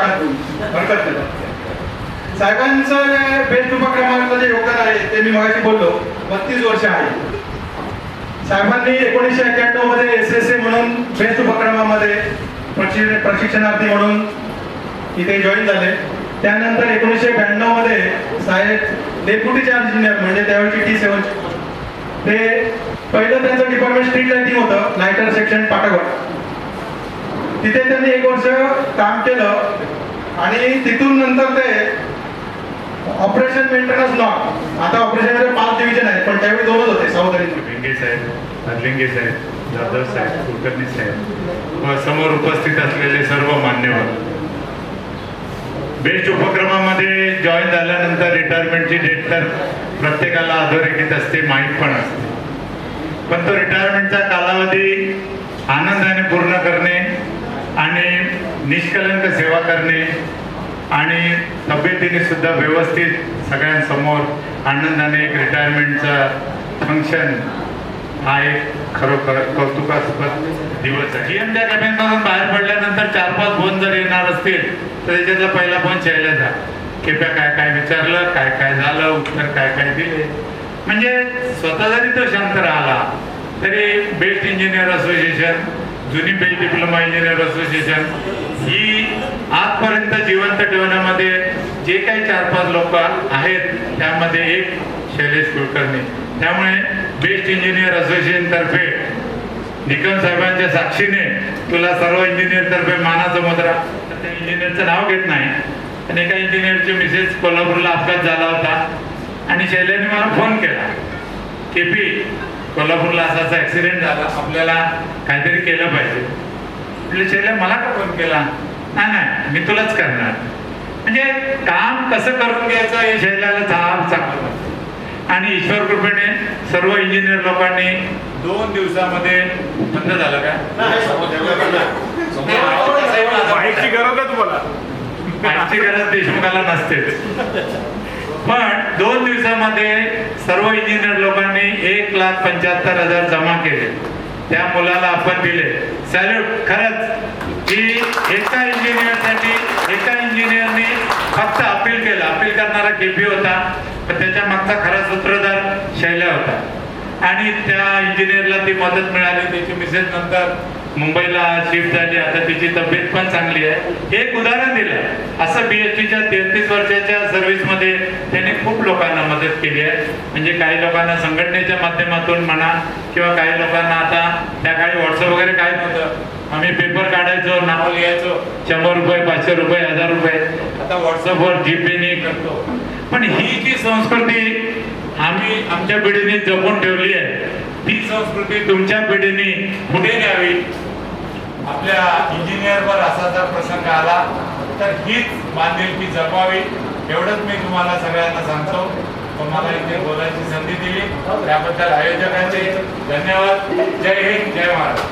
हात हरकत नाही. साहेबांचं जे बेस्ट उपक्रमाचं जे योगदान आहे ते मी मगाशी बोललो 32 वर्ष आहे. साहेबांनी 1991 मध्ये SSA म्हणून बेस्ट उपक्रमामध्ये प्रशिक्षणार्थी म्हणून इथे जॉईन झाले. त्यानंतर 1992 मध्ये साहेब डेप्युटी चार्ज इंजिनियर म्हणजे त्यावेळची T7 ते पहिलं त्यांचं डिपार्टमेंट स्ट्रीट लाइटिंग होतं, लायटर सेक्शन पाटागड. तिथे त्यांनी 1 वर्ष काम केलं आणि तिथून नंतर ते ऑपरेशन मेंटेनन्स नॉट, आता ऑपरेशन 5 डिव्हिजन आहेत पण त्यावेळी 2च होते. सावधानी लिंगे साहेब, अरलिंगे साहेब, जाधव साहेब, कुलकर्णी साहेब व समोर उपस्थित असलेले सर्व मान्यवर. बेस्ट उपक्रमामध्ये जॉईन झाल्यानंतर रिटायरमेंटची डेट तर प्रत्येकाला अधोरेखित असते, माहीत पण असते. पण तो रिटायरमेंटचा कालावधी आनंदाने पूर्ण करणे आणि निष्कलंक सेवा करणे आणि तब्येतीने सुद्धा व्यवस्थित सगळ्यांसमोर आनंदाने एक रिटायरमेंटचा फंक्शन हा एक खरोखर कौतुकास्पद दिवस आहे. GMच्या कॅबिनमधून बाहेर पडल्यानंतर 4-5 फोन जर येणार असतील तर त्याच्यातला पहिला फोन शैलेचा, कृपया काय काय विचारलं, काय काय झालं, उत्तर काय काय दिले. म्हणजे स्वतः जरी तो शांत राहिला तरी बेस्ट इंजिनियर असोसिएशन, जुनी बेस्ट डिप्लोमा इंजिनियर असोसिएशन ही आजपर्यंत जिवंत ठेवण्यामध्ये जे काही 4-5 लोक आहेत त्यामध्ये एक शैलेश कुलकर्णी. त्यामुळे बेस्ट इंजिनियर असोसिएशन तर्फे निकम साहेबांच्या साक्षीने तुला सर्व इंजिनियर तर्फे मानाचा मुद्रा. त्या इंजिनियरचं नाव घेत नाही आणि एका इंजिनियरची मिसेस कोल्हापूरला अपघात झाला होता आणि शैलेने मला फोन केला, KP कोल्हापूरला असा ऍक्सिडेंट झाला, आपल्याला काहीतरी केलं पाहिजे. म्हणजे शैले मला का फोन केला? नाही मी तुलाच करणार. म्हणजे काम कसं करून घ्यायचं हे शैल्याला चांगलं. आणि ईश्वर कृपेने सर्व इंजिनियर लोकांनी 2 दिवसामध्ये बंद झालं का? माहिती गरज तुम्हाला, माहिती गरज देशमुखाला नसते. पण 2 दिवसामध्ये सर्व इंजिनियर लोकांनी 1,75,000 जमा केले. त्या मुलाला आपण दिले सॅल्यूट. खरंच की एका इंजिनियरने फक्त अपील केलं. अपील करणारा KP होता पण त्याच्या मागचा खरा सूत्रधार शैल्या होता आणि त्या इंजिनियरला ती मदत मिळाली. त्याची मिसेस नंतर मुंबईला शिफ्ट झाली, आता तिची तब्येत पण चांगली आहे. एक उदाहरण दिलं. असं BHTच्या 33 वर्षाच्या सर्व्हिसमध्ये त्याने खूप लोकांना मदत केली आहे. म्हणजे काही लोकांना संघटनेच्या माध्यमातून म्हणा किंवा काही लोकांना आता त्या काळी व्हॉट्सअप वगैरे काय नव्हतं, आम्ही पेपर काढायचो, नाव लिहायचो, 100 रुपये, 500 रुपये, 1000 रुपये. आता व्हॉट्सअपवर GPayने करतो. पण ही जी संस्कृती आम्ही आमच्या पिढीने जपून ठेवली आहे ती संस्कृती तुमच्या पिढीने पुढे न्यावी. आपल्या इंजिनियरवर असा जर प्रसंग आला तर हीच बांधिलकी जपावी. एवढंच मी तुम्हाला सगळ्यांना सांगतो. तुम्हाला इथे बोलायची संधी दिली त्याबद्दल आयोजकांचे धन्यवाद. जय हिंद, जय महाराष्ट्र.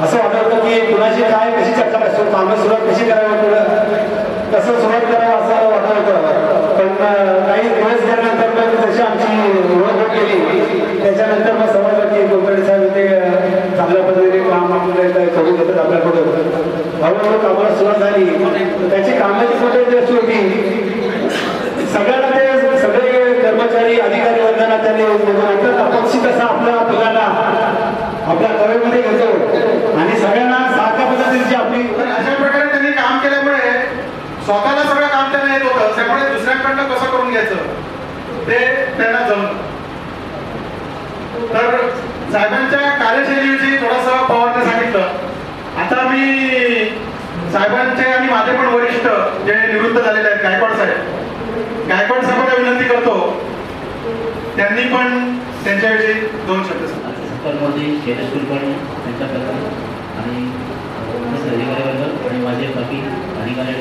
असं वाटतं की कुणाची काय कशी चर्चा कसं कामं सुरुवात कशी करावी, कसं सुरुवात करावं असं वाटत होतं. पण काही दिवस झाल्यानंतर मग जशी आमची ओळख केली त्याच्यानंतर मग समजलं की कुलकर्णी साहेब इथे चांगल्या पद्धतीने काम आपल्याला करून घेतात. आपल्याकडून हळूहळू कामाला सुरुवात झाली. त्याची कामाची पद्धत अशी होती, सगळ्यांना ते सगळे कर्मचारी अधिकारी वर्गाला त्यांनी अपक्षी कसा आपल्या मुलांना आपल्या कवेमध्ये घेतो आणि सगळ्यांना सारख्या पद्धतीची आपली. अशा प्रकारे त्यांनी काम केल्यामुळे स्वतःला सगळं काम त्यांना येत होतं. त्यामुळे दुसऱ्यांकडनं कसं करून घ्यायचं ते त्यांना जमलं. तर साहेबांच्या कार्यशैलीविषयी थोडंसं पवारने सांगितलं. आता मी साहेबांचे आणि माझे पण वरिष्ठ जे निवृत्त झालेले आहेत गायकवाड साहेबांना विनंती करतो त्यांनी पण त्यांच्याविषयी 2 शब्द सांगा. शैलेश कुलकर्णी त्यांच्याबद्दल आणि अधिकाऱ्याबद्दल आणि माझे बाकी अधिकारी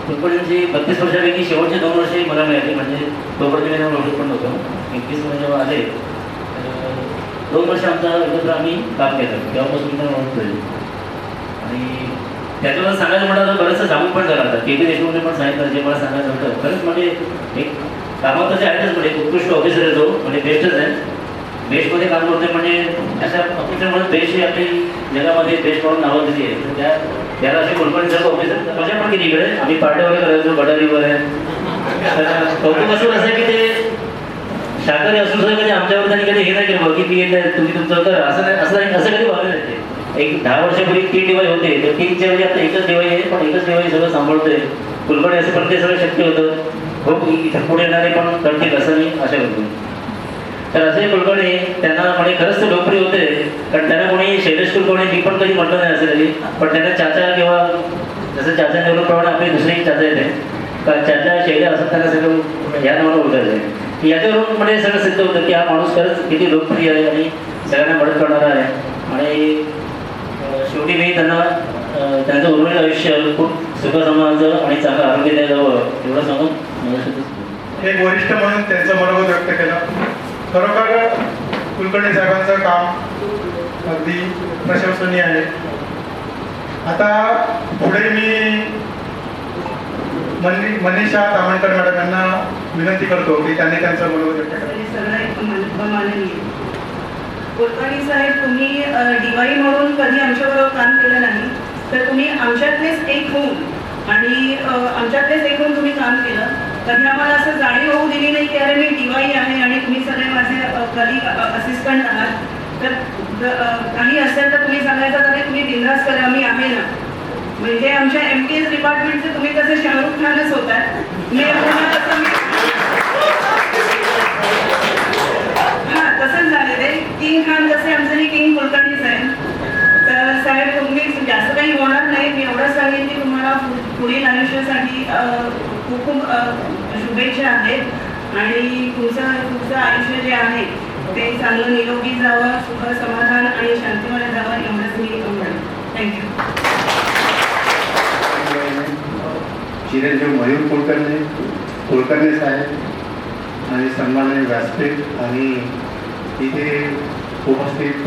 कुलकर्णींची 32 वर्षापैकी शेवटचे 2 वर्षे मला मिळाली. म्हणजे तोपर्यंत मी ओळखत पण नव्हतो. 21 वर्ष जेव्हा आले 2 वर्ष आमचा एकत्र आम्ही काम केलं, तेव्हापासून पण ओळख झाली. आणि त्याच्याबद्दल सांगायचं म्हटलं तर बरंचसं जाऊन पण झालं. आता KP देशमुखने पण सांगितलं जे मला सांगायचं होतं. खरंच म्हणजे एक कामात तसे आहेतच, म्हणजे उत्कृष्ट ऑफिसर आहे तो, म्हणजे बेस्टच आहे. बेस्टमध्ये काम करतोय म्हणजे अशा ऑफिसरमुळे बेस्ट ही आपली जगामध्ये बेस्ट म्हणून नावाजलेली आहे. तर त्याला असे कुलकर्णीसारखं ऑफिसर मजा पण केली इकडे. आम्ही पार्ट्या वगैरे करायचो गटारी वगैरे. तर कौतुक असं असं की ते शाकाहारी असून सुद्धा कधी आमच्यावर त्यांनी कधी हे नाही केलं बघ की तुम्ही तुमचं करा असं नाही, असं कधी वागलं नाही ते. एक 10 वर्षापूर्वी 3 डिवाय होते, तर 3च्या वेळी आता एकच डिवाय आहे, पण एकच डिवाय सगळं सांभाळतोय. कुलकर्णी असं पण ते सगळं शक्य होतं. खूप इथं पुढे येणारे पण करतील असं मी आशा करतो. तर असे कुलकर्णी त्यांना म्हणजे खरंच ते लोकप्रिय होते, कारण त्यांना कोणी शैलेश कुलकर्णी मी पण कधी म्हटलं नाही असं कधी, पण त्यांना चाचा किंवा जसं चाचा निवडूनप्रमाणे आपली दुसरी चाचा येते, कारण चाचा शैल्या असं त्यांना सगळं या नावानं ओळखायचं आहे. याच्यावरून म्हणजे सगळं सिद्ध होतं की हा माणूस खरंच किती लोकप्रिय आहे आणि सगळ्यांना मदत करणारा आहे. आणि शेवटी मी त्यांना त्यांचं उर्वरित आयुष्य खूप सुखसमाधानाचं आणि चांगलं आरोग्य द्यायला हवं एवढं सांगून एक वरिष्ठ म्हणून त्यांचं मनोगत व्यक्त केलं. खरोखर कुलकर्णी साहेबांचं काम अगदी प्रशंसनीय आहे. आता पुढे मी मनीषा तामणकर मॅडम यांना विनंती करतो की त्यांनी त्यांचं मनोगत व्यक्त करावं. कुलकर्णी साहेब, तुम्ही दिवाळी म्हणून कधी आमच्याबरोबर काम केलं नाही, तर तुम्ही आमच्यातलेच एक होऊन आणि आमच्यातलेच एक होऊन तुम्ही काम केलं. कधी आम्हाला असं जाणीव होऊ दिली नाही की अरे मी दिवाळी आहे आणि तुम्ही सगळे माझे कलिग असिस्टंट आहात. तर काही असेल तर तुम्ही सांगायचं तरी तुम्ही बिंदास करा, मी आहे ना. म्हणजे आमच्या MTS डिपार्टमेंटचे तुम्ही कसे शाहरुख खानच होतात. हां, तसंच झाले ते किंग खान कसे आमचे किंग कुलकर्णी साहेब. तर साहेब तुम्ही जास्त काही होणार नाही. मी एवढंच सांगेन की तुम्हाला पुढील आयुष्यासाठी खूप खूप शुभेच्छा आहेत आणि तुमचं आयुष्य जे आहे ते चांगलं निरोगी जावं, सुख समाधान आणि शांतीमध्ये जावं एवढंच मी म्हणेन. थँक्यू. चिरंजीव मयूर कुलकर्णी साहेब आणि सन्माननीय व्यासपीठ आणि इथे उपस्थित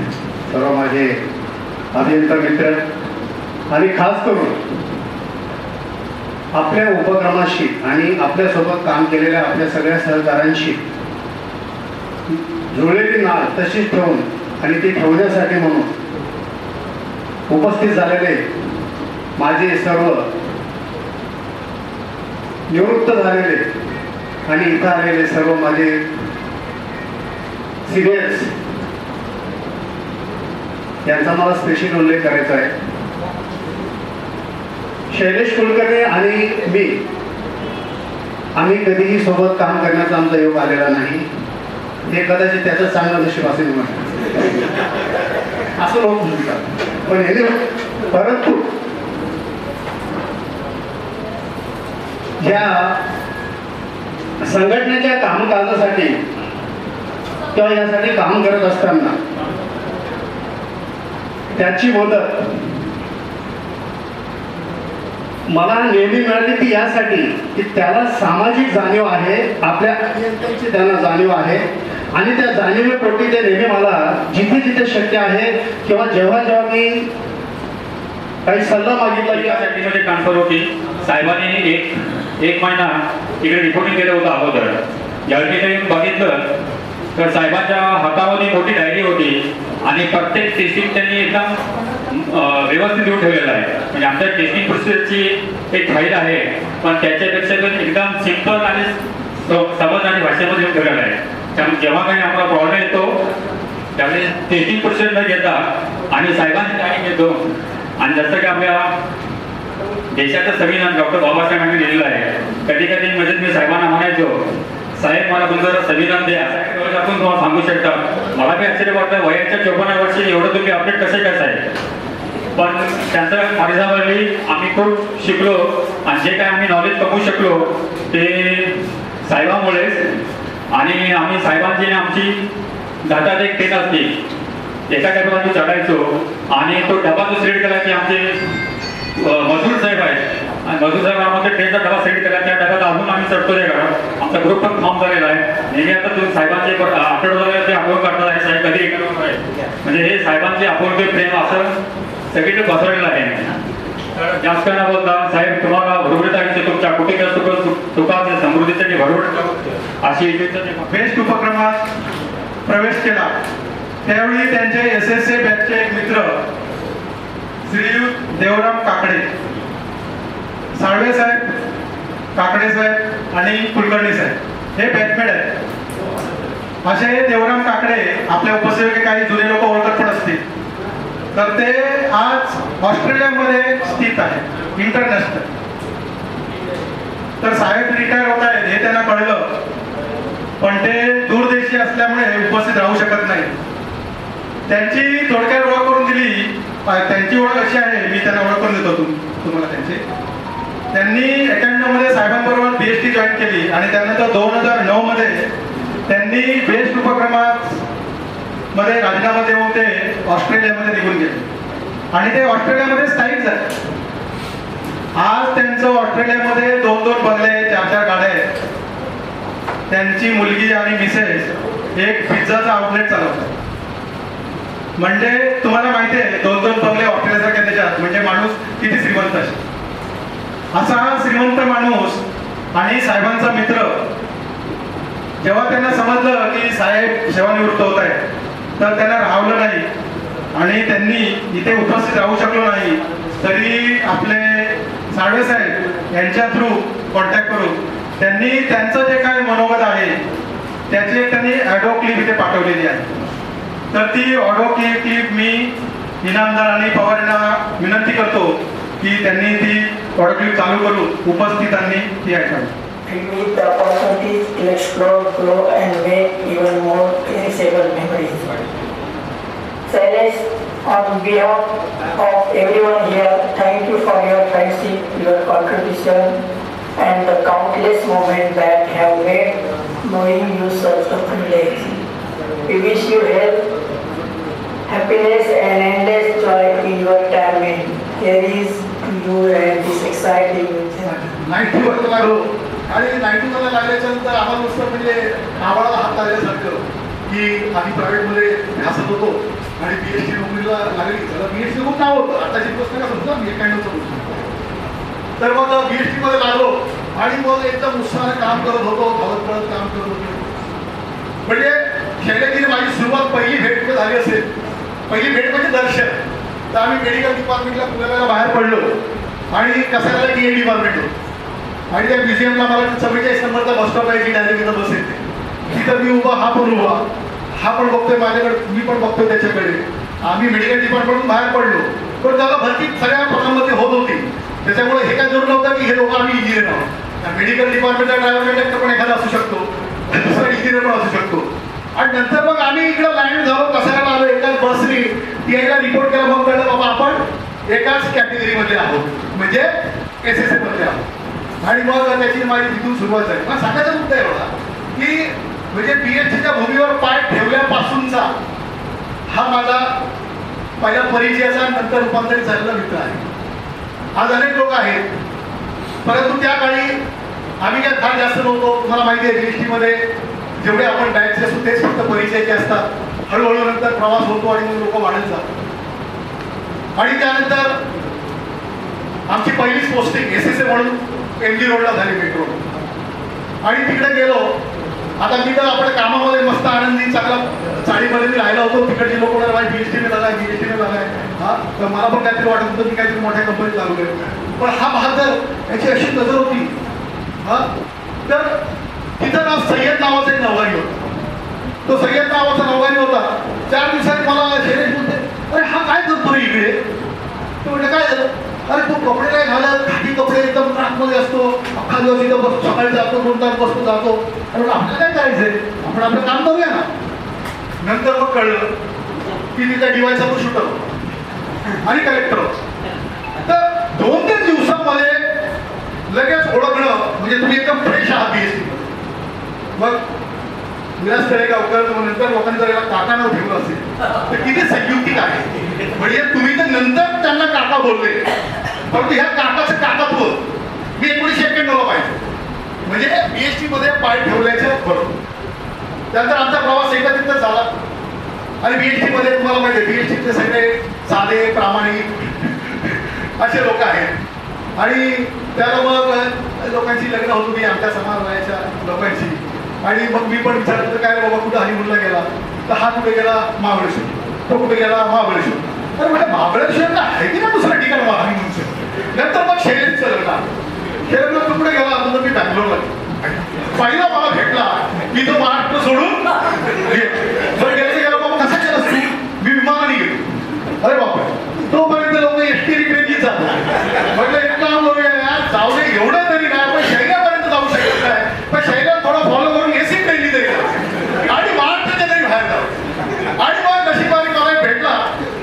सर्व माझे अभियंता मित्र आणि खास करून आपल्या उपक्रमाशी आणि आपल्यासोबत काम केलेल्या आपल्या सगळ्या सहकाऱ्यांशी जुळलेली नाळ तशीच ठेवून आणि ती ठेवण्यासाठी म्हणून उपस्थित झालेले माझे सर्व निवृत्त झालेले आणि इथं आलेले सर्व माझे सिनियर्स यांचा मला स्पेशल उल्लेख करायचा आहे. शैलेश कुलकर्णी आणि मी आम्ही कधीही सोबत काम करण्याचा आमचा योग आलेला नाही. हे कदाचित त्याचं चांगलं नशीब असेल म्हणून असं लोक म्हणतात. पण हे परंतु या संघटनेच्या कामकाजासाठी किंवा यासाठी काम करत असताना त्याची मदत मला नेहमी मिळाली ती यासाठी की त्याला सामाजिक जाणीव आहे, आपल्या अभियंत्यांची त्यांना जाणीव आहे आणि त्या जाणीवेपोटी ते नेहमी मला जिथे जिथे शक्य आहे किंवा जेव्हा जेव्हा मी काही सल्ला मागितला की यासाठी मध्ये ट्रान्सफर होती. साहेबांनी एक महिना इकडे रिपोर्टिंग केलं होतं अगोदर. ज्यावेळी ते बघितलं तर साहेबांच्या हातामध्ये मोठी डायरी होती आणि प्रत्येक टेस्टिंग त्यांनी एकदम व्यवस्थित देऊन ठेवलेलं आहे. म्हणजे आमच्या टेस्टिंग प्रोसेसची एक फाईल आहे, पण त्याच्यापेक्षा पण एकदम सिंपल आणि समजणारी भाषेमध्ये देऊन ठेवलेलं आहे. त्यामुळे जेव्हा काही आम्हाला प्रॉब्लेम येतो त्यावेळी टेस्टिंग प्रोसेस न घेता आणि साहेबांनी काय घेतो आणि जसं की आपल्या देशाचं संविधान डॉक्टर बाबासाहेबांनी लिहिलेलं आहे. कधी कधी म्हणजे मी साहेबांना म्हणायचो, साहेब मला तुमचं संविधान द्या, आपण तुम्हाला सांगू शकता. मला बी आश्चर्य वाटतं वयाच्या 54 वर्षी एवढं तुम्ही अपडेट कसे काय साहेब. पण त्यांचं माझ्यावरली आम्ही खूप शिकलो आणि जे काय आम्ही नॉलेज कमवू शकलो ते साहेबांमुळेच. आणि आम्ही साहेबांची आमची घाटात एक ट्रेन असते, एका डब्यावर आम्ही चढायचो आणि तो डबा जो सिलेक्ट केला की आमचे मजूर साहेब आहेत आणि मजूर साहेब आम्हाला ट्रेनचा डबा सिलेक्ट केला, त्या डब्यात अजून आम्ही चढतो त्या घरात. आमचा ग्रुप पण फॉर्म झालेला आहे. नेहमी आता तुम्ही साहेबांचे आठवड्याला ते आठवण काढतात आहे साहेब कधी एका आहे. म्हणजे हे साहेबांचे आपुलके प्रेम असं सगळीकडे पसरलेलं आहे. तर जास्त काय न बोलता साहेब तुम्हाला भरभरीत आयुष्य तुमच्या कुटुंबात सुखाचे समृद्धीसाठी भरभरीत अशी बेस्ट उपक्रमात प्रवेश केला त्यावेळी त्यांचे SSA बॅचचे एक मित्र श्रीयुत देवराम काकडे, साळवे साहेब, काकडे साहेब आणि कुलकर्णी साहेब हे बॅचमेट आहेत. असे देवराम काकडे आपल्या उपसेविके काही जुने लोक ओळखत पण असतील, तर ते आज ऑस्ट्रेलियामध्ये स्थित आहे इंटरनॅशनल. तर साहेब रिटायर होत आहेत हे त्यांना कळलं, पण ते दूरदेशी असल्यामुळे उपस्थित राहू शकत नाही. त्यांची थोडक्यात ओळख करून दिली. त्यांची ओळख अशी आहे, मी त्यांना ओळख करून देतो तुम्हाला त्यांची. त्यांनी 91 मध्ये साहेबांबरोबर PhD जॉईन केली आणि त्यानंतर 2009 मध्ये त्यांनी बेस्ट उपक्रमात मध्ये राजीनामा देऊन ते ऑस्ट्रेलियामध्ये निघून गेले आणि ते ऑस्ट्रेलियामध्ये स्थायिक झाले. आज त्यांचं ऑस्ट्रेलियामध्ये 2-2 बंगले, 4-4 गाड्या आहेत. त्यांची मुलगी आणि मिसेस एक पिझ्झाचा आउटलेट चालवतात. म्हणजे तुम्हाला माहिती आहे 2-2 बंगले ऑस्ट्रेलियासारख्या देशात म्हणजे माणूस किती श्रीमंत असेल. असा हा श्रीमंत माणूस आणि साहेबांचा मित्र जेव्हा त्यांना समजलं की साहेब सेवानिवृत्त होत आहेत तर त्यांना राहवलं नाही आणि त्यांनी इथे उपस्थित राहू शकलो नाही, तरी आपले साळवे साहेब यांच्या थ्रू कॉन्टॅक्ट करून त्यांनी त्यांचं जे काय मनोगत आहे त्याची त्यांनी ऑडिओ क्लिप इथे पाठवलेली आहे. तर ती ऑडिओ क्लिप मी इनामदार आणि पवार यांना विनंती करतो की त्यांनी ती ऑडिओ क्लिप चालू करून उपस्थितांनी ती ऐकावी. With the opportunities to explore, grow, and make even more irreplaceable memories. Silas, on behalf of everyone here, thank you for your friendship, your contribution, and the countless moments that have made knowing you such a privilege. We wish you health, happiness, and endless joy in your retirement. Here is to you and this exciting journey. 90 वर्ष लागलो आणि 90 मध्ये लागल्याच्या नंतर आम्हाला नुसतं म्हणजे आम्हाला हात लागल्यासारखं की आम्ही प्रायव्हेटमध्ये हसत होतो आणि PhD नोकरीला लागली. त्याला PhD खूप नाव होतं, आताची गोष्ट का समजा मी 91चं गोष्ट. तर मग PhD मध्ये लागलो आणि मग एकदम उत्साहाने काम करत होतो, धावत काम करत होतो. म्हणजे शैलेंद्रची माझी सुरुवात पहिली भेट झाली असेल, पहिली भेट म्हणजे दर्शन. तर आम्ही मेडिकल डिपार्टमेंटला पुण्याला बाहेर पडलो आणि कसाऱ्याला DA डिपार्टमेंट होतं आणि त्या म्युझियमला मला 44 नंबरचा बस स्टॉप आहे, जी डायरेक्ट इथं बस येते. तिथं मी उभा, हा पण उभा, हा पण बघतोय माझ्याकडे, मी पण बघतोय त्याच्याकडे. आम्ही मेडिकल डिपार्टमेंटून बाहेर पडलो, पण त्याला भरती सगळ्या प्रकारांमध्ये होत होती. त्याच्यामुळे हे काय जरूर नव्हतं की हे लोक आम्ही इंजिनियर आहोत. मेडिकल डिपार्टमेंटचा ड्रायव्हर कंडक्टर पण एखादा असू शकतो, दुसरा इंजिनियर पण असू शकतो. आणि नंतर मग आम्ही इकडं लँड झालो, कसायला आलो, एकाच बसनी TIला रिपोर्ट केला. मग कळलं बाबा आपण एकाच कॅटेगरीमध्ये आहोत, म्हणजे SSA मध्ये आहोत. आणि मग त्याची माझी तिथून सुरुवात झाली. मला सांगायचा मुद्दा एवढा की म्हणजे PhDच्या भूमीवर पाय ठेवल्यापासूनचा हा माझा पहिला परिचयाचा नंतर रूपांतरित झालेला मित्र आहे. आज अनेक लोक आहेत, परंतु त्या काळी आम्ही काय फार जास्त नव्हतो. तुम्हाला माहिती आहे PhD मध्ये जेवढे आपण बॅचचे असतो तेच फक्त परिचयाचे असतात. हळूहळू नंतर प्रवास होतो आणि मग लोक वाढत जातात. आणि त्यानंतर आमची पहिलीच पोस्टिंग SSA म्हणून MG रोडला झाली, मेट्रो. आणि तिकडे गेलो. आता मी तर आपण कामामध्ये मस्त आनंदी चांगला चाळीमध्ये मी राहिला होतो. तिकडचे लोक माझ्या PhD झालाय, PhD झालाय. हा, तर मला पण काहीतरी वाटत होतं की काहीतरी मोठ्या कंपनीत लागू आहे. पण हा बहादर याची अशी नजर होती. हा, तर तिथं नाव सय्यद नावाचा एक नौवारी होता. तो सय्यद नावाचा नौवारी होता. 4 दिवसांनी मला शैलेश बोलते, अरे हा काय करतो इकडे? तो म्हणजे काय झालं? अरे तो कपडे काय घालत, घाटी कपडे एकदम आतमध्ये असतो, अख्खा दिवस इथं बस, सकाळी जातो, 2 तास बसतो जातो. अरे आपल्याला काय करायचंय, आपण आपलं काम करूया ना. नंतर मग कळलं की तिचा डिवायचा तो शूटर आणि कलेक्टर. तर 2-3 दिवसांमध्ये लगेच ओळखणं म्हणजे तुम्ही एकदम फ्रेश आहात PhD. मग विलास तळेगावकर नंतर लोकांनी जर याला काका नाव ठेवलं असेल तर किती संयुक्तिक आहे. म्हणजे तुम्ही तर नंतर त्यांना काका बोलले, परंतु ह्या काकाचं काकात्व मी 1991 पाहिजे. म्हणजे PhD मध्ये पाय ठेवल्याच्या बरोबर. त्यानंतर आमचा प्रवास एकदा तिथं झाला आणि PhD मध्ये तुम्हाला माहिती आहे PhD चे सगळे साधे प्रामाणिक असे लोक आहेत. आणि त्याला मग लोकांची लग्न होत होती आमच्या समान वयाच्या लोकांची. आणि मग मी पण विचारलं काय बाबा कुठं हनीमूनला गेला, तर हा कुठे गेला महाबळेश्वर, तो कुठे गेला महाबळेश्वर. अरे म्हणजे महाबळेश्वरला आहे की ना दुसरं ठिकाण हनीमूनचं. नंतर मग शैलेशचं लग्न. शैलेशला तू कुठे गेला म्हणून मी बँगलोरला गेलो. पहिला मला भेटला की तो महाराष्ट्र सोडून बरं गेलं गेला बाबा कसा केलास तू? मी विमानाने गेलो. अरे बापरे, तोपर्यंत लोक एसटी ट्रेनची जातात. म्हटलं एक काम करूया यार, जाऊ दे एवढं तरी नाही, पण शैल्यापर्यंत जाऊ शकत नाही, पण शैल्या थोडा फॉलो करून एसी ट्रेनली तरी आणि महाराष्ट्राच्या तरी बाहेर जाऊ. आणि मग नशिबाने मला भेटला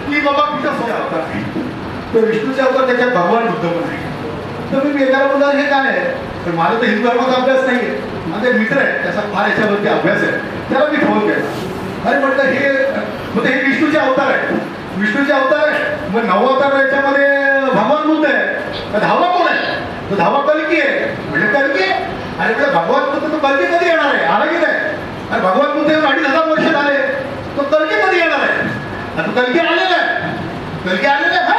की बाबा तुझ्या होता तो विष्णूचा अवतार, त्याच्यात भगवान बुद्ध पण आहे. तर मी एकाला बोलला हे काय आहे, तर माझा तर हिंदू धर्माचा अभ्यास नाही आहे, माझा एक मित्र आहे त्याचा फार याच्यावरती अभ्यास आहे, त्याला मी फोन केला. अरे म्हटलं हे विष्णूचे अवतार आहे, विष्णूचे अवतार आहे, मग 9 अवतार याच्यामध्ये भगवान बुद्ध आहे, तर 10वा कोण आहे? तो 10वा कल्की आहे. म्हणजे कल्की आहे. आणि म्हणजे भगवान बुद्ध तो कल्की कधी येणार आहे? आला की नाही? आणि भगवान बुद्ध येऊन 2500 वर्ष झाले, तो कल्की कधी येणार आहे? तो कल्की आलेला आहे, कल्की आलेला आहे. हा,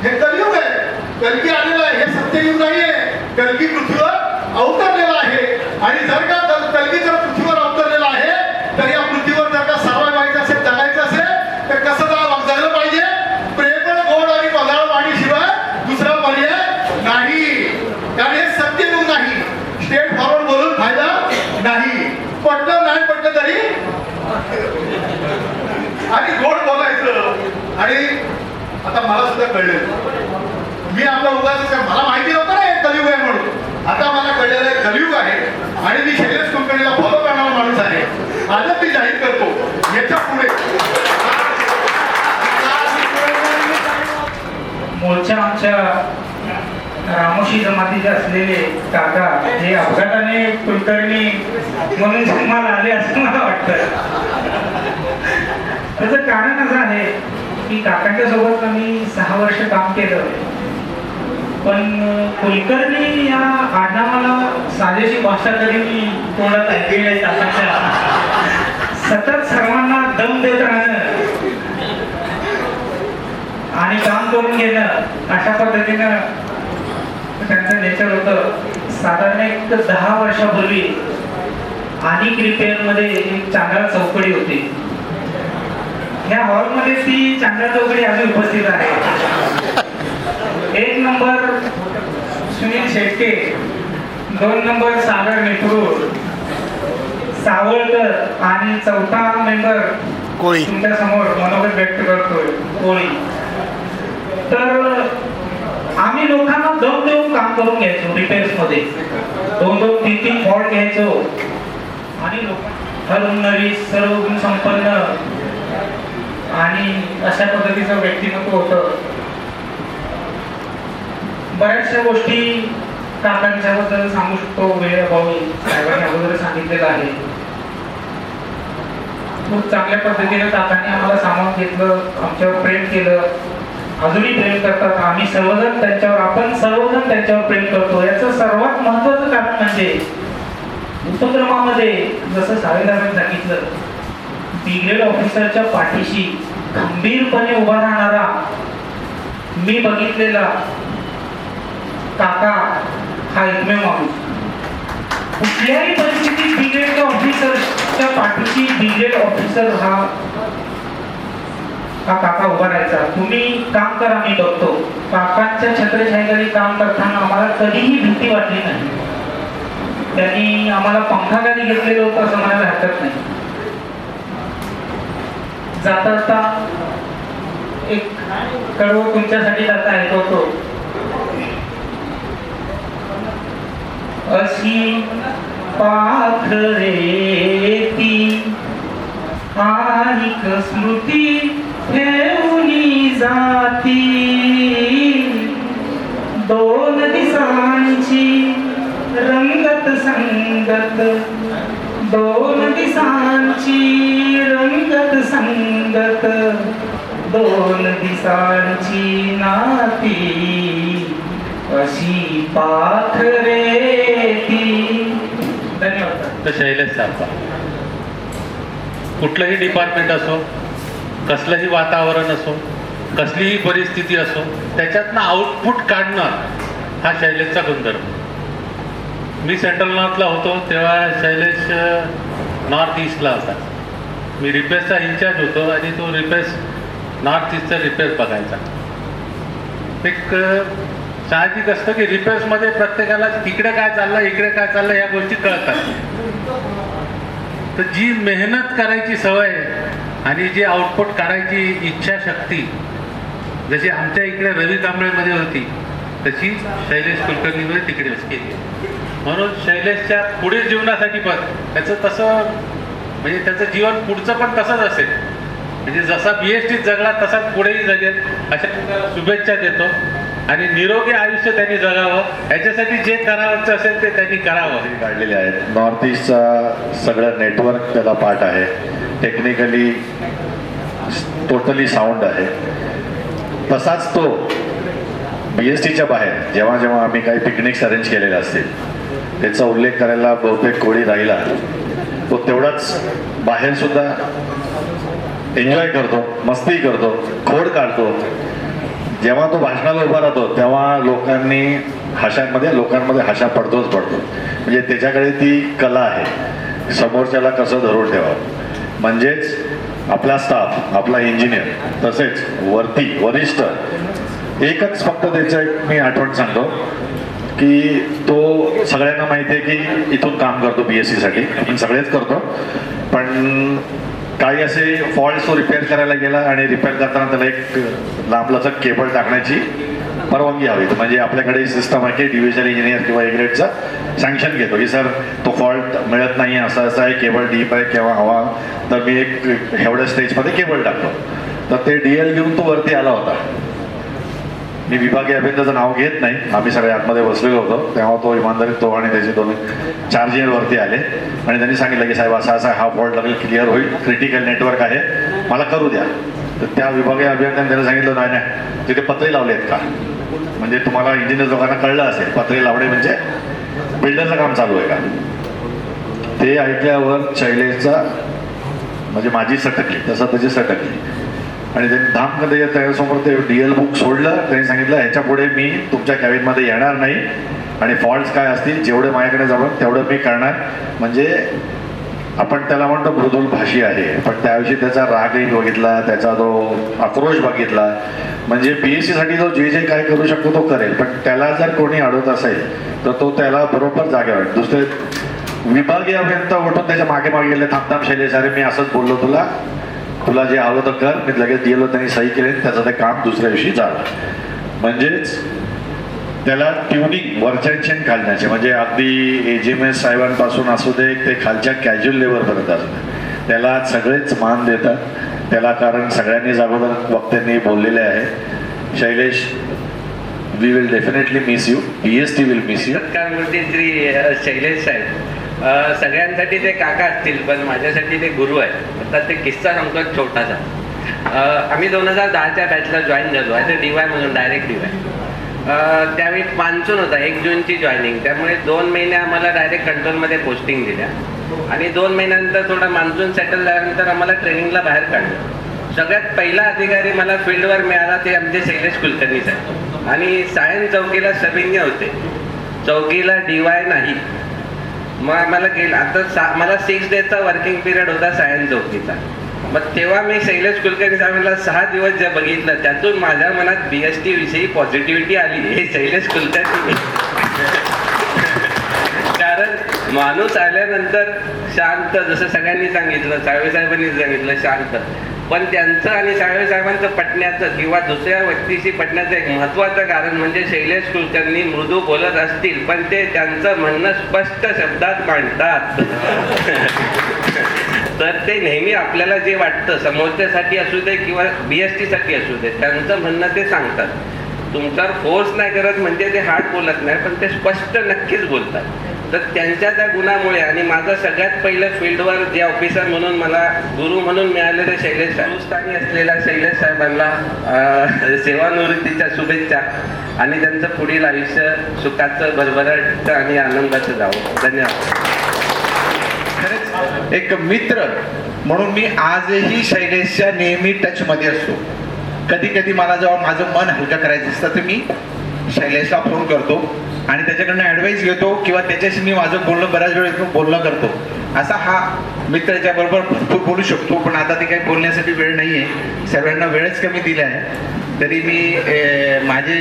हे कलियुग आहे, कल्की आलेला आहे, हे सत्ययुग नाही आहे. कल्की पृथ्वीवर अवतरलेला आहे. आणि जर का कल्की जर पृथ्वीवर अवतरलेला आहे, तर या पृथ्वीवर जर का सर्वाय व्हायचं असेल, जगायचं असेल, तर कसं जगलं पाहिजे? प्रेमळ, गोड आणि पदार्थ वाणीशिवाय दुसरा पर्याय नाही. कारण हे सत्ययुग नाही. स्टेट फॉरवर्ड बोलून फायदा नाही. पटलं नाही पटलं तरी आणि गोड बोलायचं. आणि आता मला सुद्धा कळलं, मी आपला उगाच मला माहिती नव्हतं ना हे कलियुग आहे म्हणून. आता मला कळलेलं आहे कलियुग आहे आणि मी शैलेश कुलकर्णीला फॉलो करणारा माणूस आहे. आजच मी जाहीर करतो, याच्या पुढे मूळच्या आमच्या रामोशी जमातीचे असलेले काका हे अपघाताने कुलकर्णी म्हणून जन्माला आले असं मला वाटतं. त्याचं कारण असं आहे की काकांच्या सोबत आम्ही 6 वर्ष काम केलं, पण कुलकर्णी या आडनावाला साजेशी भाषा तरी मी तोंडात ऐकलेली आहे. काकांच्या सतत सर्वांना दम देत राहणं आणि काम करून घेणं, अशा पद्धतीनं त्यांचं नेचर होतं. साधारण एक 10 वर्षापूर्वी अनेक रिपेअरमध्ये एक चांगला चौकडी होती. ह्या हॉलमध्ये ती चांगला चौकडी अजून उपस्थित आहे. 1 नंबर सुनील शेट्टे, 2 नंबर सागर नेपरूर, सावळकर आणि 4था मेंबर तुमच्या समोर मनोगत व्यक्त करतोय, कोळी. तर आम्ही लोकांना दम देऊन काम करून घ्यायचो. रिपेअर्समध्ये 2-2, 3-3 फॉल्ट घ्यायचो आणि लोक ठरवून नवी सर्व गुण संपन्न आणि अशा पद्धतीचं व्यक्तिमत्व होतं. बऱ्याचशा गोष्टी काकांच्याबद्दल सांगू शकतो, वेळ अभावी साहेबांनी अगोदर सांगितलेलं आहे. खूप चांगल्या पद्धतीने काकांनी आम्हाला सामावून घेतलं, आमच्यावर प्रेम केलं, अजूनही प्रेम करतात. आम्ही सर्वजण त्यांच्यावर, आपण सर्वजण त्यांच्यावर प्रेम करतो. याचं सर्वात महत्वाचं कारण म्हणजे उपक्रमामध्ये जसं साहेबांनी सांगितलं, ब्रिगेड ऑफिसरच्या पाठीशी खंबीरपणे उभा राहणारा मी बघितलेला काका हा एकमेव माणूस. कुठल्याही परिस्थितीत ब्रिगेड ऑफिसरच्या पाठीशी ब्रिगेड ऑफिसर हा काका उभा राहायचा. तुम्ही काम करा, मी बघतो. काकांच्या छत्रछायेखाली काम करताना आम्हाला कधीही भीती वाटली नाही. त्यांनी आम्हाला पंखाखाली घेतलेलं होतं असं म्हणायला हरकत नाही. जाता जाता एक कडवं तुमच्यासाठी जाता ऐकवतो. अशी पाखरे ती आनिक स्मृती ठेवली जाती, 2 दिसांची रंगत संगत, 2 दिसांची रंगत संगत, 2 दिसांची नाती, अशी पाखरे ती. धन्यवाद. तर शैलेश सारखा कुठलंही डिपार्टमेंट असो, कसलंही वातावरण असो, कसलीही परिस्थिती असो, त्याच्यातनं आउटपुट काढणं हा शैलेशचा गुणधर्म. मी सेंट्रल नॉर्थला होतो तेव्हा शैलेश नॉर्थ ईस्टला होता. मी रिपेअर्सचा इन्चार्ज होतो आणि तो रिपेअर्स नॉर्थ ईस्टचा रिपेअर्स बघायचा. एक साहजिक असतं की रिपेअर्समध्ये प्रत्येकाला तिकडे काय चाललं इकडे काय चाललं या गोष्टी कळतात. तर जी मेहनत करायची सवय आणि जी आउटपुट काढायची इच्छाशक्ती जशी आमच्या इकडे रवी कांबळेमध्ये होती तशी शैलेश कुलकर्णीमध्ये तिकडे केली. म्हणून शैलेशच्या पुढील जीवनासाठी पण त्याचं तसं म्हणजे त्याचं जीवन पुढचं पण तसंच असेल. म्हणजे जसा BST जगला तसाच पुढेही जगेल अशा त्याला शुभेच्छा देतो. आणि निरोगी आयुष्य त्यांनी जगावं याच्यासाठी जे करावंच असेल ते त्यांनी करावं. काढलेले आहेत. नॉर्थ ईस्टचा सगळं नेटवर्क त्याला पार्ट आहे. टेक्निकली टोटली साऊंड आहे. तसाच तो BSTच्या बाहेर जेव्हा जेव्हा आम्ही काही पिकनिक्स अरेंज केलेले असतील त्याचा उल्लेख करायला बहुतेक कोणी राहिला. तो तेवढाच बाहेर सुद्धा एन्जॉय करतो, मस्ती करतो, खोड काढतो. जेव्हा तो भाषणाला उभा राहतो तेव्हा लोकांमध्ये हशा पडतोच पडतो. म्हणजे त्याच्याकडे ती कला आहे समोरच्याला कसं धरून ठेवावं. म्हणजेच आपला स्टाफ, आपला इंजिनियर तसेच वरती वरिष्ठ एकच फक्त त्याचं एक मी आठवण सांगतो की तो सगळ्यांना माहिती आहे की इथून काम करतो BSC साठी. आपण सगळेच करतो. पण काही असे फॉल्ट्स तो रिपेअर करायला गेला आणि रिपेअर करताना त्याला एक लांबलचक केबल टाकण्याची परवानगी हवी. म्हणजे आपल्याकडे सिस्टम आहे की डिव्हिजनल इंजिनियर किंवा एग्रेडचा सँक्शन घेतो की सर तो फॉल्ट मिळत नाही असं असं आहे, केबल डीप आहे किंवा हवा, तर मी एक एवढ्या स्टेजमध्ये केबल टाकतो. तर ते DL घेऊन तो वरती आला होता. मी विभागीय अभियंत्याचं नाव घेत नाही. आम्ही सगळे आतमध्ये बसलेलो होतो तेव्हा तो इमानदारीत तो आणि त्याचे 2 चार्जियर वरती आले आणि त्यांनी सांगितलं की साहेब असा असा हा फॉल्ट लागेल, क्लिअर होईल, क्रिटिकल नेटवर्क आहे, मला करू द्या. तर त्या विभागीय अभियंत्याने त्याला सांगितलं नाही नाही तिथे पत्रे लावले आहेत का. म्हणजे तुम्हाला इंजिनियर लोकांना कळलं असेल पत्रे लावणे म्हणजे बिल्डरचं काम चालू आहे का. ते ऐकल्यावर शैलेशचा म्हणजे माझी सटकली तसं त्याची सटकली आणि त्यांनी धाममध्ये त्याच्यासमोर ते DL बुक सोडलं. त्यांनी सांगितलं ह्याच्या पुढे मी तुमच्या कॅबिनमध्ये येणार नाही आणि फॉल्ट्स काय असतील जेवढे माझ्याकडे जमलं तेवढं मी करणार. म्हणजे आपण त्याला म्हणतो मृदुल भाषी आहे पण त्याविषयी त्याचा रागही बघितला, त्याचा तो आक्रोश बघितला. म्हणजे BSC साठी जो जे काय करू शकतो तो करेल. पण त्याला जर कोणी अडवत असेल तर तो त्याला बरोबर जागेवर. दुसरे विभागीय अभियंता उठून त्याच्या मागे मागे गेले, थांब शैलेश अरे मी असंच बोललो तुला जे हवं तर कर. मी लगेच गेलो, त्यांनी सही केली, त्याचं ते काम दुसऱ्या दिवशी झालं. म्हणजेच त्याला ट्युनिंग वरचेन घालण्याचे म्हणजे अगदी AGMS साहेबांपासून असू दे ते खालच्या कॅज्युअल लेवलपर्यंत असू दे त्याला सगळेच मान देतात त्याला. कारण सगळ्यांनी अगोदर वक्त्यांनी बोललेले आहे. Shailesh we will definitely miss you. BST will miss you. Shri Shailesh साहेब सगळ्यांसाठी ते काका असतील पण माझ्यासाठी ते गुरु आहेत. आता ते किस्सा सांगतो छोटासा. आम्ही 2010च्या बॅचला जॉईन झालो आहे ते DY म्हणून डायरेक्ट DY. त्यावेळी मान्सून होता 1 जूनची जॉईनिंग. त्यामुळे 2 महिने आम्हाला डायरेक्ट कंट्रोलमध्ये पोस्टिंग दिल्या आणि 2 महिन्यानंतर थोडा मान्सून सेटल झाल्यानंतर आम्हाला ट्रेनिंगला बाहेर काढलं. सगळ्यात पहिला अधिकारी मला फील्डवर मिळाला ते आमचे शैलेश कुलकर्णी साहेब. आणि सायन चौकीला सभिज्ञ होते, चौकीला DY नाही. मग आम्हाला गेलं आता मला 6 डेजचा वर्किंग पिरियड होता सायन चौकीचा. मग तेव्हा मी शैलेश कुलकर्णी साहेबांना 6 दिवस जे बघितलं त्यातून माझ्या मनात BST विषयी पॉझिटिव्हिटी आली. हे शैलेश कुलकर्णी कारण माणूस आल्यानंतर शांत, जसं सगळ्यांनी सांगितलं, साळवे साहेबांनी सांगितलं शांत. पण त्यांचं आणि साळवे साहेबांचं पटण्याचं किंवा दुसऱ्या व्यक्तीशी पटण्याचं एक महत्त्वाचं कारण म्हणजे शैलेश कुलकर्णी मृदू बोलत असतील पण ते त्यांचं म्हणणं स्पष्ट शब्दात मांडतात. तर ते नेहमी आपल्याला जे वाटतं समोरच्यासाठी असू दे किंवा BST साठी असू दे त्यांचं म्हणणं ते सांगतात. तुमच्यावर फोर्स नाही करत म्हणजे ते हार्ड बोलत नाही पण ते स्पष्ट नक्कीच बोलतात. तर त्यांच्या त्या गुणामुळे आणि माझं सगळ्यात पहिलं फील्डवर जे ऑफिसर म्हणून मला गुरु म्हणून मिळालेले शैलेश साहेब, हिंदुस्थानी असलेल्या शैलेश साहेबांना सेवानिवृत्तीच्या शुभेच्छा आणि त्यांचं पुढील आयुष्य सुखाचं भरभराट आणि आनंदाचं जावं. धन्यवाद. खरंच एक मित्र म्हणून मी आजही शैलेशच्या नेहमी टचमध्ये असतो. कधी कधी मला जेव्हा माझं मन हलकं करायचं असतं तर मी शैलेशला फोन करतो आणि त्याच्याकडनं ॲडवाईस घेतो किंवा त्याच्याशी मी माझं बोलणं बऱ्याच वेळेस बोलणं करतो. असा हा मित्राच्या बरोबर भरपूर बोलू शकतो, पण आता ते काही बोलण्यासाठी वेळ नाही आहे, सर्वांना वेळच कमी दिला आहे. तरी मी माझे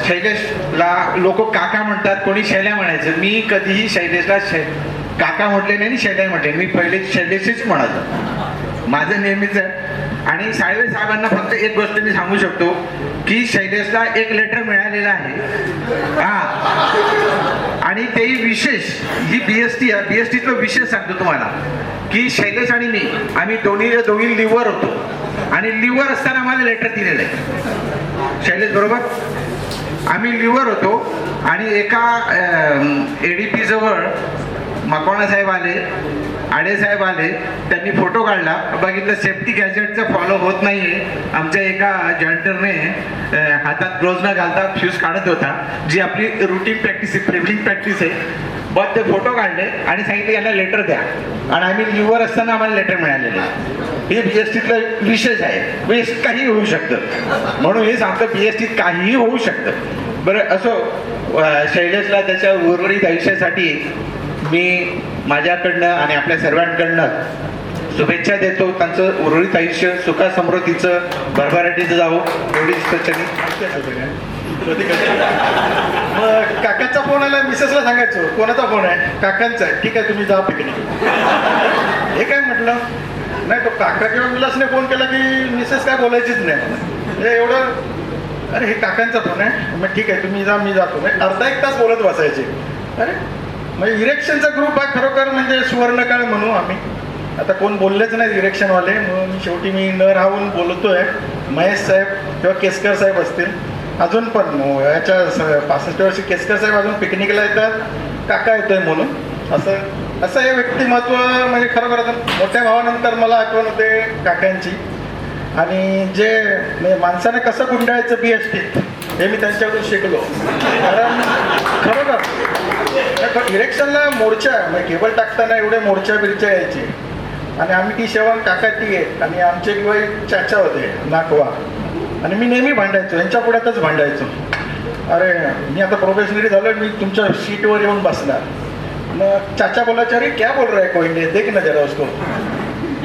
शैलेशला लोक काका म्हणतात, कोणी शैल्या म्हणायचं. मी कधीही शैलेशला काका म्हटले नाही आणि शैल्या म्हटले, मी पहिले शैलेशच म्हणायचो, माझं नेहमीच आहे. आणि साळवे साहेबांना फक्त एक गोष्ट मी सांगू शकतो की शैलेशला एक लेटर मिळालेलं आहे हा, आणि तेही विशेष ही बीएसटी आहे. बीएसटीचा विशेष सांगतो तुम्हाला की शैलेश आणि मी आम्ही दोन्ही लिव्हर होतो, आणि लिव्हर असताना आम्हाला लेटर दिलेलं आहे शैलेश बरोबर. आम्ही लिव्हर होतो आणि एका ADP जवळ मकवाना साहेब आले, आडे साहेब आले, त्यांनी फोटो काढला, बघितलं सेफ्टी गॅजेटचा फॉलो होत नाहीये. आमच्या एका जॉइंटरने हातात ग्लोव्ज न घालता फ्यूज काढत होता, जी आपली रुटीन प्रॅक्टिस आहे, प्रिव्हिलिंग प्रॅक्टिस आहे. बट ते फोटो काढले आणि सांगितले यांना लेटर द्या, आणि आम्ही लिव्हर असताना आम्हाला लेटर मिळालेलं आहे. हे बीएसटीतला विशेष आहे, काही होऊ शकतं म्हणून हे सांगतं बीएसटीत काहीही होऊ शकतं. बरं असो, शैलेशला त्याच्या उर्वरित आयुष्यासाठी मी माझ्याकडनं आणि आपल्या सर्वांकडनं शुभेच्छा देतो. त्यांचं उर्वरित आयुष्य सुखा समृद्धीचं भरभराटीचं जावं एवढीच सूचना. मग काकाचा फोन आला, मिसेसला सांगायचो कोणाचा फोन आहे, काकांचा आहे, ठीक आहे तुम्ही जा पिकनिक. हे काय म्हटलं नाही, तो काका किंवा विलासने फोन केला की मिसेस काय बोलायचीच नाही, हे एवढं. अरे हे काकांचा फोन आहे, मग ठीक आहे तुम्ही जा मी जातो. अर्धा एक तास बोलत बसायचे. अरे म्हणजे इरेक्शनचा ग्रुप आहे खरोखर, म्हणजे सुवर्णकाळ म्हणू आम्ही. आता कोण बोललेच नाही इरेक्शनवाले, म्हणून शेवटी मी न राहून बोलतोय. महेश साहेब किंवा केसकर साहेब असतील, अजून पण याच्या 65 वर्षी केसकर साहेब अजून पिकनिकला येतात, काका येतोय म्हणून. असं हे व्यक्तिमत्व म्हणजे खरोखर मोठ्या भावानंतर मला आठवण होते काकांची. आणि जे म्हणजे माणसाने कसं गुंडाळायचं बीएसटीत हे मी त्यांच्याकडून शिकलो. कारण खरोखर इलेक्शनला मोर्चा म्हणजे केबल टाकताना एवढे मोर्चा बिरच्या यायचे, आणि आम्ही ती शेवण काकाची आहे, आणि आमचे किंवा चाचा होते नाकवा, आणि मी नेहमी भांडायचो, यांच्या पुढ्यातच भांडायचो. अरे मी आता प्रोफेशनली झालो, मी तुमच्या सीटवर येऊन बसणार. मग चाचा बोलायचे, अरे क्या बोल रहा है कोयंडे, देख ना जरा उसको.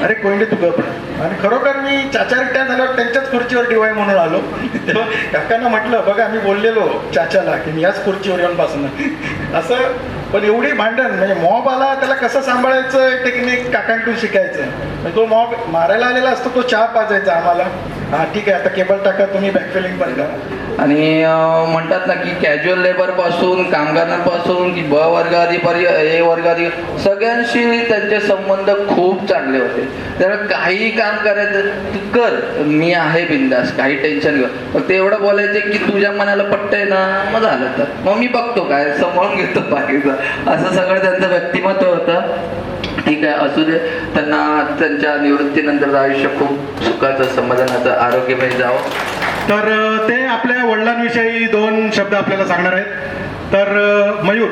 अरे कोयंडे तू गप. आणि खरोखर मी चाचा रिटायर झाल्यावर त्यांच्याच खुर्चीवर DY म्हणून आलो. तेव्हा काकांना म्हटलं, बघा मी बोललेलो चाचाला की मी याच खुर्चीवर येऊन बसणार असं. पण एवढी भांडण म्हणजे मॉब आला त्याला कसं सांभाळायचं टेक्निक काकांकडून शिकायचं. म्हणजे तो मॉब मारायला आलेला असतो, तो चहा पाजायचा आम्हाला, हा ठीक आहे आता केबल टाका तुम्ही बॅकफिलिंग पण करा. आणि म्हणतात ना की कॅज्युअल लेबर पासून कामगारांपासून की ब वर्ग अधिकारी A वर्ग अधिकारी सगळ्यांशी त्यांचे संबंध खूप चांगले होते. तर काही काम करायचं तू कर, मी आहे बिंदास, काही टेन्शन घेऊ. फक्त एवढं बोलायचे की तुझ्या मनाला पटतंय ना, मग झालं तर मग मी बघतो काय सांभाळून घेतो बाकीचं. असं सगळं त्यांचं व्यक्तिमत्व होतं. ठीक आहे, असू दे. त्यांना त्यांच्या निवृत्तीनंतर आयुष्य खूप सुखाचं समाधानाचं आरोग्यमय जावं. तर ते आपल्या वडिलांविषयी 2 शब्द आपल्याला सांगणार आहेत. तर मयूर.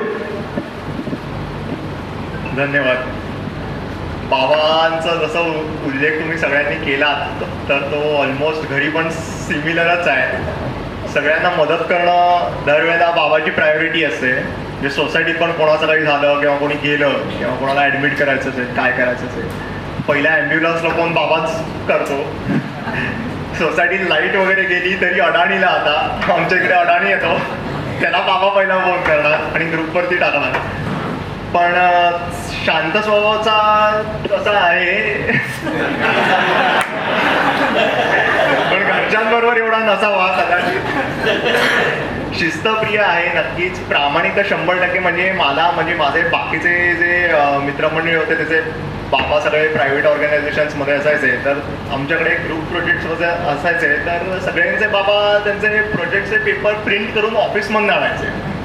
धन्यवाद. बाबांचा जसा उल्लेख तुम्ही सगळ्यांनी केला, तर तो ऑलमोस्ट घरी पण सिमिलरच आहे. सगळ्यांना मदत करणं दरवेळेला बाबाची प्रायोरिटी असते. म्हणजे सोसायटीत पण कोणाचं काही झालं किंवा कोणी गेलं किंवा कोणाला ॲडमिट करायचं असेल, काय करायचं असेल, पहिल्या ॲम्ब्युलन्सला फोन बाबाच करतो. सोसायटीत लाईट वगैरे गेली तरी अडाणीला, आता आमच्या इकडे अडाणी येतो, त्याला बाबा पहिला फोन करणार आणि ग्रुपवरती टाकणार. पण शांत स्वभावाचा कसा आहे, पण घरच्यांबरोबर एवढा नसावा कदाचित. शिस्तप्रिय आहे नक्कीच, प्रामाणिक 100%. म्हणजे मला म्हणजे माझे बाकीचे जे मित्रमंडळी होते त्याचे बाबा सगळे प्रायव्हेट ऑर्गनायझेशन्समध्ये असायचे, तर आमच्याकडे ग्रुप प्रोजेक्ट्स असायचे, तर सगळ्यांचे बाबा त्यांचे प्रोजेक्टचे पेपर प्रिंट करून ऑफिसमधून आणायचे.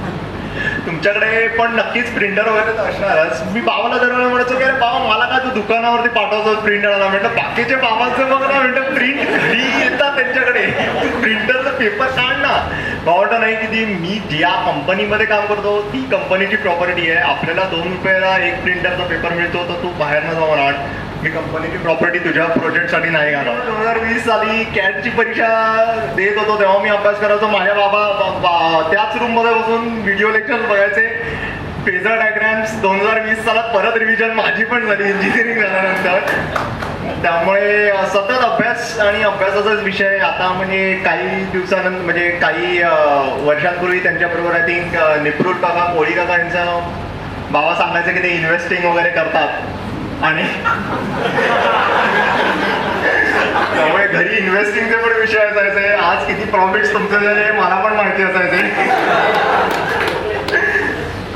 तुमच्याकडे पण नक्कीच प्रिंटर वगैरे असणारच. मी बाबाला दरवेळेला म्हणायचो की अरे बाबा मला काय तू दुकानावरती पाठवतो प्रिंट आणायला. म्हटलं बाकीचे बाबांचं बघ ना, म्हटलं प्रिंट घरी येतात त्यांच्याकडे, प्रिंटरचा पेपर काढ ना. बाबा नाही की ती मी ज्या कंपनीमध्ये काम करतो ती कंपनीची प्रॉपर्टी आहे, आपल्याला 2 रुपयाला एक प्रिंटरचा पेपर मिळतो, तर तू बाहेरनं जाऊन आण. मी कंपनीची प्रॉपर्टी तुझ्या प्रोजेक्टसाठी नाही घालणार. 2020 साली कॅटची परीक्षा देत होतो तेव्हा मी अभ्यास करायचो. माझ्या बाबा त्याच रूममध्ये बसून व्हिडिओ लेक्चर बघायचे. फेजर डायग्रॅम्स 2020 सालात परत रिव्हिजन माझी पण झाली इंजिनिअरिंग झाल्यानंतर. त्यामुळे सतत अभ्यास आणि अभ्यासाचाच विषय. आता म्हणजे काही दिवसानंतर म्हणजे काही वर्षांपूर्वी त्यांच्याबरोबर आय थिंक निप्रुट काका कोळी काका यांचा बाबा सांगायचं की ते इन्व्हेस्टिंग वगैरे करतात आणि त्यामुळे घरी इन्व्हेस्टिंगचे पण विषय असायचे. आज किती प्रॉफिट्स तुमचे झाले मला पण माहिती असायचे.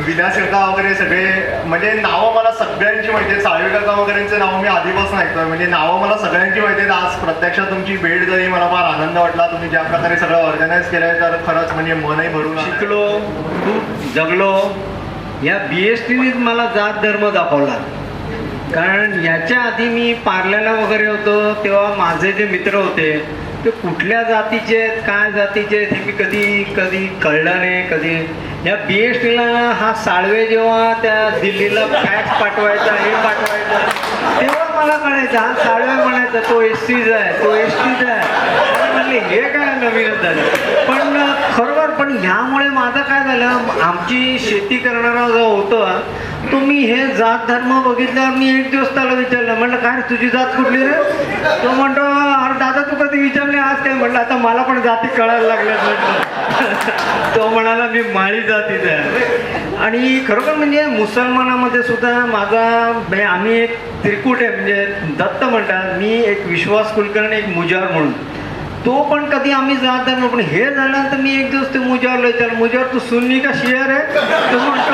विलास काका वगैरे सगळे म्हणजे नावं मला सगळ्यांची माहिती आहे. साळवे काका वगैरेंचे नावं मी आधीपासून ऐकतोय. म्हणजे नावं मला सगळ्यांची माहिती आहेत. आज प्रत्यक्षात तुमची भेट झाली मला फार आनंद वाटला. तुम्ही ज्या प्रकारे सगळं ऑर्गनाईज केलंय तर खरंच म्हणजे मनही भरून शिकलो, खूप जगलो. या BSTनेच मला जात धर्म दाखवला. कारण याच्या आधी मी पार्ल्याला वगैरे होतो तेव्हा माझे जे मित्र होते ते कुठल्या जातीचे आहेत काय जातीचे आहेत हे मी कधी कळलं नाही. कधी या BSTला हा साळवे जेव्हा त्या दिल्लीला फॅक्स पाठवायचा हे पाठवायचा तेव्हा मला कळायचं हा साळवे म्हणायचा तो SCचा आहे तो STचा आहे. म्हणले हे काय नवीनच झालं. पण खरोखर पण ह्यामुळे माझं काय झालं आमची शेती करणारा जो होता तो मी हे जात धर्म बघितल्यावर मी एक दिवस त्याला विचारलं. म्हटलं काय तुझी जात कुठली रे? तो म्हणतो अरे दादा तू कधी विचारले आज काय? म्हटलं आता मला पण जाती कळायला लागल्यात म्हटलं. तो म्हणाला मी माळी जातीचा आहे. आणि खरोखर म्हणजे मुसलमानामध्ये सुद्धा माझा आम्ही एक त्रिकूट आहे म्हणजे दत्त म्हणतात. मी एक विश्वास कुलकर्णी एक मुजार म्हणून तो पण कधी आम्ही जात धर्म. पण हे झाल्यानंतर मी एक दिवस ते मुजावरला विचारलं मुजावर तू सुन्नी का शियर आहे? तो म्हणतो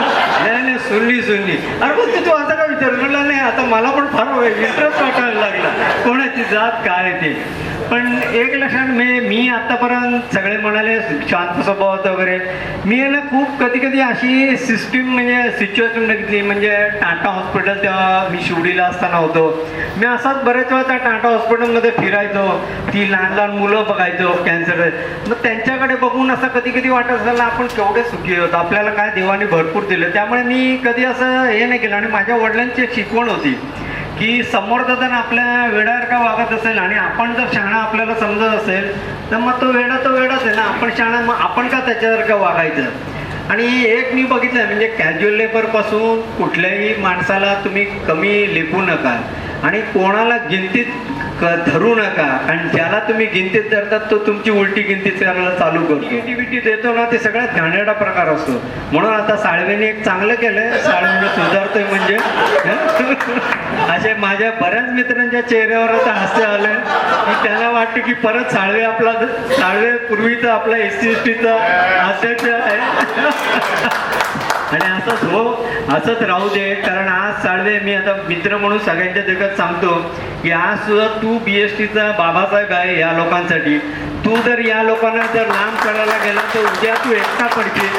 नाही सुन्नी. अरे पण तू असं का विचारलं? म्हटलं नाही आता मला पण फार इंटरेस्ट वाटायला लागला कोणाची जात काय ते. पण एक लक्षात मी आतापर्यंत सगळे म्हणाले शांत स्वभावाचं वगैरे मी ना खूप कधी अशी सिस्टीम म्हणजे सिच्युएशन बघितली. म्हणजे टाटा हॉस्पिटल तेव्हा मी शिवडीला असताना होतो. मी असाच बरेच वेळा त्या टाटा हॉस्पिटलमध्ये फिरायचो. ती लहान मुलं बघायचो कॅन्सर. मग त्यांच्याकडे बघून असं कधी वाटत असायला आपण केवढे सुखी होतो आपल्याला काय देवाने भरपूर दिलं. त्यामुळे मी कधी असं हे नाही केलं. आणि माझ्या वडिलांची एक शिकवण होती की समोरचा जर आपल्या वेडासारखा वागत असेल आणि आपण जर शहाणा आपल्याला समजत असेल तर मग तो वेडाच आहे ना. आपण शहाणा मग आपण का त्याच्यासारखं वागायचं. आणि एक मी बघितलं म्हणजे कॅज्युअल लेबरपासून कुठल्याही माणसाला तुम्ही कमी लेखू नका आणि कोणाला गिनतीत धरू नका. आणि ज्याला तुम्ही गिनतीत धरतात तो तुमची उलटी गिनती करायला चालू करतो. ॲक्टिव्हिटी देतो ना ते सगळ्यात घाणेरडा प्रकार असतो. म्हणून आता साळवेने एक चांगलं केलंय. साळवेने सुधारतोय म्हणजे असे माझ्या बऱ्याच मित्रांच्या चेहऱ्यावर आता हास्य आलंय की त्यांना वाटतं की परत साळवे पूर्वीचा आपला SC STचा अध्यक्ष आहे. आणि असंच राहू दे. कारण आज साळवे मी आता मित्र म्हणून सगळ्यांच्या जगात सांगतो की आज सुद्धा तू BSTचा बाबासाहेब आहे या लोकांसाठी. तू जर या लोकांना जर लांब करायला गेला तर उद्या तू एकटा पडशील.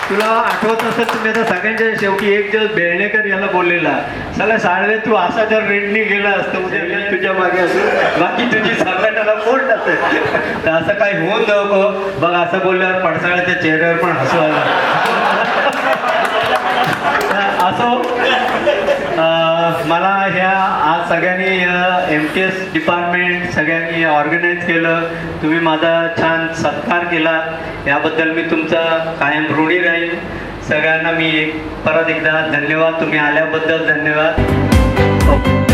तुला आठवत नसेल तुम्ही आता सगळ्यांच्या शेवटी एक दिवस बेळणेकर याला बोललेला चला साळवे तू असा जर रेडनी गेला असतं उद्या तुझ्या मागे असं बाकी तुझी संघटनाला कोण नसेल तर असं काही होऊन नको. बघ असं बोलल्यावर पडसाळ्याच्या चेहऱ्यावर पण हसू आलं. असो मला ह्या आज सगळ्यांनी MTS डिपार्टमेंट सगळ्यांनी ऑर्गनाईज केलं. तुम्ही माझा छान सत्कार केला याबद्दल मी तुमचा कायम ऋणी राहील. सगळ्यांना मी परत एकदा धन्यवाद. तुम्ही आल्याबद्दल धन्यवाद.